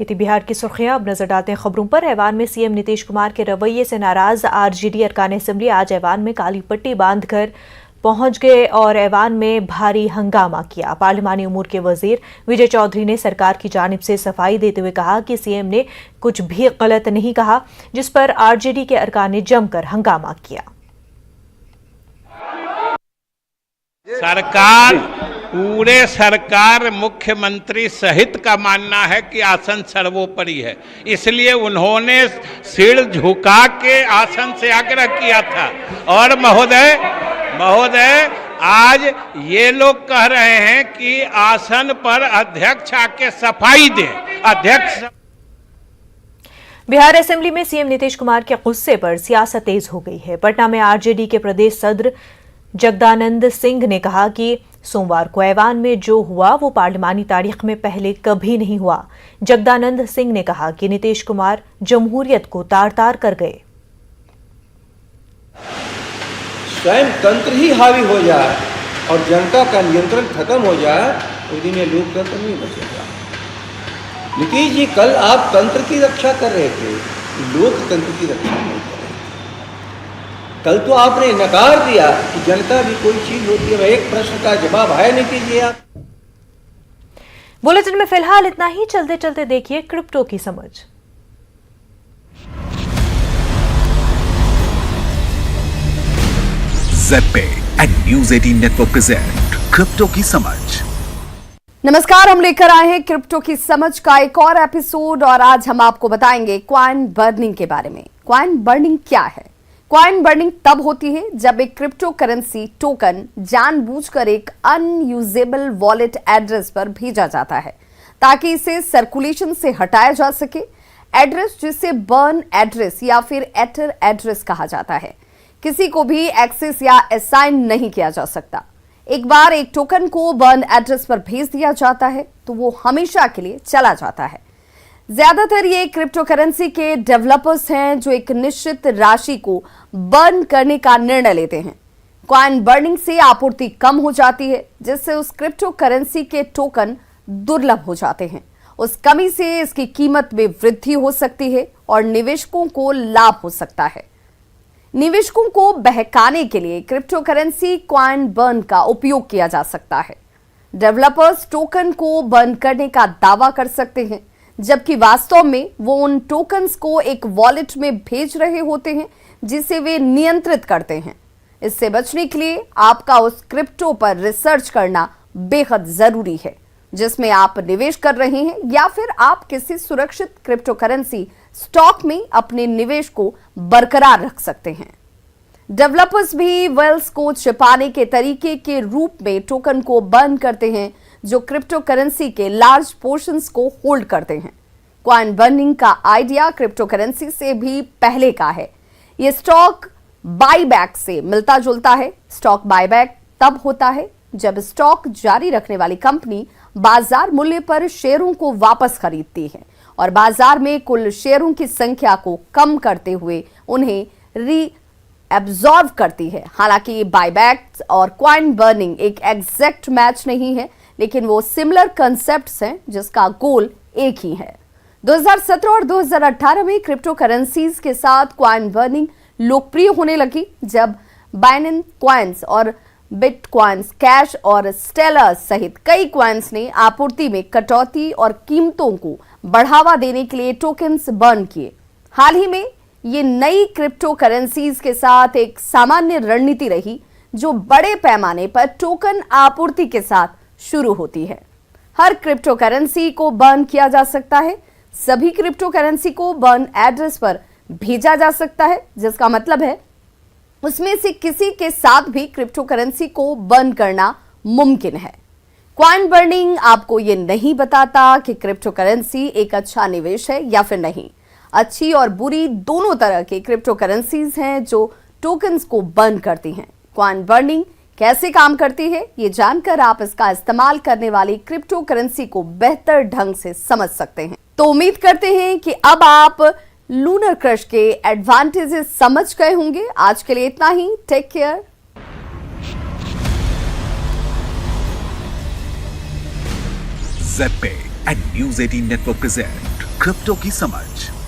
ये थी बिहार की सुर्खियां। अब नजर डालते हैं खबरों पर। ऐवान में सीएम नीतीश कुमार के रवैये से नाराज आरजेडी अरकान असेंबली आज ऐवान में काली पट्टी बांधकर पहुंच गए और ऐवान में भारी हंगामा किया। पार्लिमानी उमूर के वजीर विजय चौधरी ने सरकार की जानिब से सफाई देते हुए कहा कि सीएम ने कुछ भी गलत नहीं कहा, जिस पर आरजेडी के अरकान ने जमकर हंगामा किया। सरकार मुख्यमंत्री सहित का मानना है कि आसन सर्वोपरि है, इसलिए उन्होंने सिर झुका के आसन से आग्रह किया था। और महोदय आज ये लोग कह रहे हैं कि आसन पर अध्यक्ष आके सफाई दें। अध्यक्ष बिहार असेंबली में सीएम नीतीश कुमार के गुस्से पर सियासत तेज हो गई है। पटना में आरजेडी के प्रदेश सदर जगदानंद सिंह ने कहा कि सोमवार को ऐवान में जो हुआ वो पार्लिमानी तारीख में पहले कभी नहीं हुआ। जगदानंद सिंह ने कहा कि नीतीश कुमार जमहूरियत को तार तार कर गए। स्वयं तंत्र ही हावी हो जाए और जनता का नियंत्रण खत्म हो जाए, उस दिन ये लोकतंत्र नहीं बचेगा। नीतीश जी, कल आप तंत्र की रक्षा कर रहे थे, लोकतंत्र की रक्षा नहीं कर रहे थे। कल तो आपने नकार दिया कि जनता भी कोई चीज होती है। एक प्रश्न का जवाब है नीतीश जी आप। बुलेटिन में फिलहाल इतना ही। चलते चलते देखिए क्रिप्टो की समझ। ZPay and News 18 Network present crypto की समझ। नमस्कार, हम लेकर आए हैं क्रिप्टो की समझ का एक और एपिसोड और आज हम आपको बताएंगे कॉइन बर्निंग के बारे में। कॉइन बर्निंग क्या है? कॉइन बर्निंग तब होती है जब एक क्रिप्टो करेंसी टोकन जानबूझकर एक अनयूजेबल वॉलेट एड्रेस पर भेजा जाता है ताकि इसे सर्कुलेशन से हटाया जा सके। एड्रेस जिसे बर्न एड्रेस या फिर एटर एड्रेस कहा जाता है, किसी को भी एक्सेस या असाइन नहीं किया जा सकता। एक बार एक टोकन को बर्न एड्रेस पर भेज दिया जाता है तो वो हमेशा के लिए चला जाता है। ज्यादातर ये क्रिप्टो करेंसी के डेवलपर्स हैं जो एक निश्चित राशि को बर्न करने का निर्णय लेते हैं। कॉइन बर्निंग से आपूर्ति कम हो जाती है, जिससे उस क्रिप्टो करेंसी के टोकन दुर्लभ हो जाते हैं। उस कमी से इसकी कीमत में वृद्धि हो सकती है और निवेशकों को लाभ हो सकता है। निवेशकों को बहकाने के लिए क्रिप्टो करेंसी कॉइन बर्न का उपयोग किया जा सकता है। डेवलपर्स टोकन को बर्न करने का दावा कर सकते हैं, जबकि वास्तव में वो उन टोकन्स को एक वॉलेट में भेज रहे होते हैं जिसे वे नियंत्रित करते हैं। इससे बचने के लिए आपका उस क्रिप्टो पर रिसर्च करना बेहद जरूरी है जिसमें आप निवेश कर रहे हैं, या फिर आप किसी सुरक्षित क्रिप्टो करेंसी स्टॉक में अपने निवेश को बरकरार रख सकते हैं। डेवलपर्स भी वेल्स को छिपाने के तरीके के रूप में टोकन को बर्न करते हैं जो क्रिप्टो करेंसी के लार्ज पोर्शंस को होल्ड करते हैं। कॉइन बर्निंग का आइडिया क्रिप्टो करेंसी से भी पहले का है। यह स्टॉक बाईबैक से मिलता जुलता है। स्टॉक बाईबैक तब होता है जब स्टॉक जारी रखने वाली कंपनी बाजार मूल्य पर शेयरों को वापस खरीदती है और बाजार में कुल शेयरों की संख्या को कम करते हुए उन्हें रीअब्सॉर्ब करती है। हालांकि बायबैक और कॉइन बर्निंग एक एग्जैक्ट मैच नहीं है, लेकिन वो सिमिलर कंसेप्ट्स हैं जिसका गोल एक ही है। 2017 और 2018 में क्रिप्टो करेंसीज के साथ कॉइन बर्निंग लोकप्रिय होने लगी, जब बाइनेंस कॉइन्स और बिटकॉइंस, कैश और स्टेलर सहित कई कॉइन्स ने आपूर्ति में कटौती और कीमतों को बढ़ावा देने के लिए टोकन्स बर्न किए। हाल ही में ये नई क्रिप्टो करेंसीज के साथ एक सामान्य रणनीति रही जो बड़े पैमाने पर टोकन आपूर्ति के साथ शुरू होती है। हर क्रिप्टो करेंसी को बर्न किया जा सकता है। सभी क्रिप्टो करेंसी को बर्न एड्रेस पर भेजा जा सकता है, जिसका मतलब है उसमें से किसी के साथ भी क्रिप्टो करेंसी को बर्न करना मुमकिन है। कॉइन बर्निंग आपको ये नहीं बताता कि क्रिप्टो करेंसी एक अच्छा निवेश है या फिर नहीं। अच्छी और बुरी दोनों तरह के क्रिप्टो करेंसीज हैं जो टोकन्स को बर्न करती हैं। कॉइन बर्निंग कैसे काम करती है, ये जानकर आप इसका इस्तेमाल करने वाली क्रिप्टो करेंसी को बेहतर ढंग से समझ सकते हैं। तो उम्मीद करते हैं कि अब आप लूनर क्रश के एडवांटेजेस समझ गए होंगे। आज के लिए इतना ही। Take care. ZPay and News 18 Network present crypto की समझ।